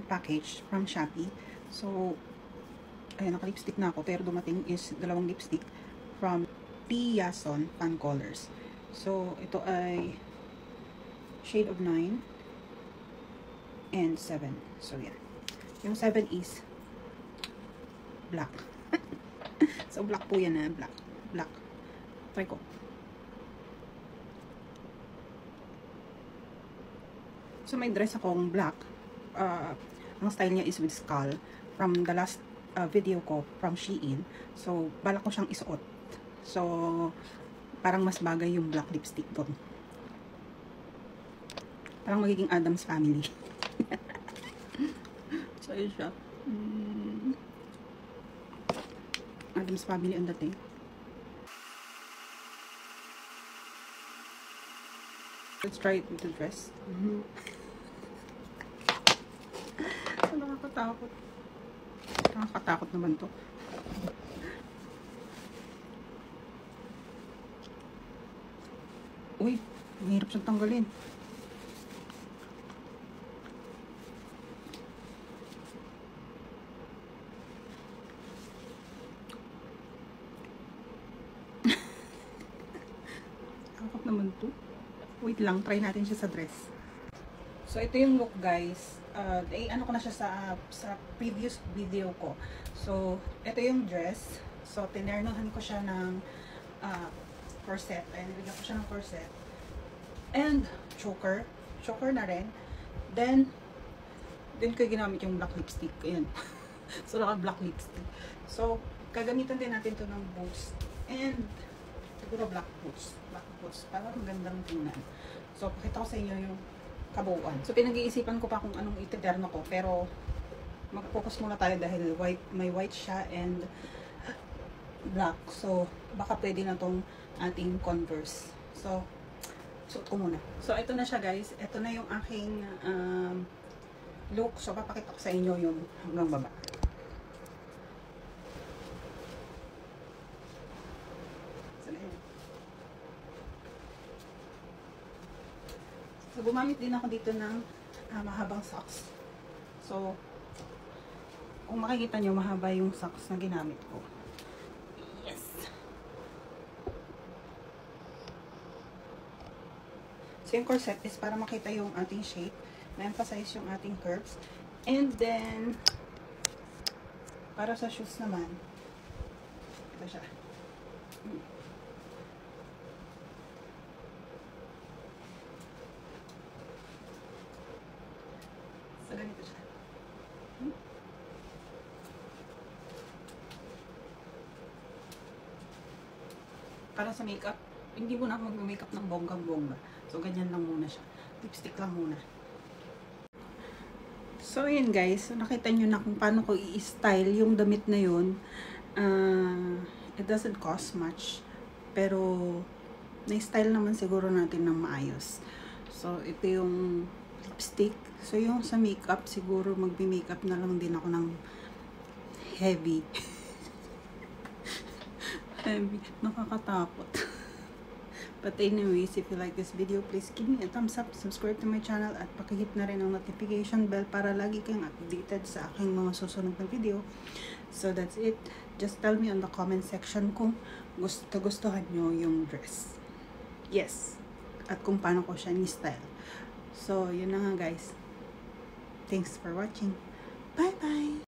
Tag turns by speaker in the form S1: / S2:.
S1: package from Shopee. So, ayun, naka-lipstick na ako. Pero dumating is dalawang lipstick from Piason Fan Colors. So, ito ay shade of 9 and 7. So, yan. Yung 7 is black. So, black po yan na. Black. Black. Try ko. So, may dress akong black. Ang style niya is with skull. From the last video ko from Shein. So, balak ko siyang isuot. So, parang mas bagay yung black lipstick doon. Parang magiging Addams Family. So, yun siya. Addams Family ang dating. Let's try it with the dress. So, nakakatakot. Nakakatakot naman to. Uy, mahirap siyang tanggalin. Nakakap naman to. Wait lang, try natin siya sa dress. So, ito yung look, guys. Ano ko na siya sa previous video ko. So, ito yung dress. So, tinernohan ko siya ng corset. Ayan, nilagyan ko siya ng corset. And, choker. Choker na rin. Then ko ginamit yung black lipstick. Ayan. So, naka-black lipstick. So, gagamitan din natin to ng boots. And, siguro black boots. Black boots. Para magandang tingnan. So, pakita ko sa inyo yung kabuuan. So, pinag-iisipan ko pa kung anong iterno ko. Pero, mag-focus muna tayo dahil may white siya and black. So, baka pwede na tong ating Converse. So, suot ko muna. So, ito na siya, guys. Ito na yung aking look. So, papakita ko sa inyo yung hanggang baba. So, gumamit din ako dito ng mahabang socks. So, kung makikita nyo, mahaba yung socks na ginamit ko. Yes! So, yung corset is para makita yung ating shape, ma-emphasize yung ating curves. And then, para sa shoes naman, ito siya. So, ganito siya. Para sa makeup, hindi mo na mag-makeup ng bonggang-bongga. So, ganyan lang muna siya. Lipstick lang muna. So, yun guys. So, nakita nyo na kung paano ko i-style yung damit na yun. It doesn't cost much. Pero, na-style naman siguro natin ng maayos. So, ito yung lipstick. So, yung sa makeup, siguro magbi-makeup na lang din ako ng heavy. Heavy. Nakakatakot. But anyways, if you like this video, please give me a thumbs up, subscribe to my channel, at pakihit na rin ang notification bell para lagi kayong updated sa aking mga susunod na video. So, that's it. Just tell me on the comment section kung gustuhan nyo yung dress. Yes. At kung paano ko siya ni-style. So, yun na nga guys. Thanks for watching. Bye-bye!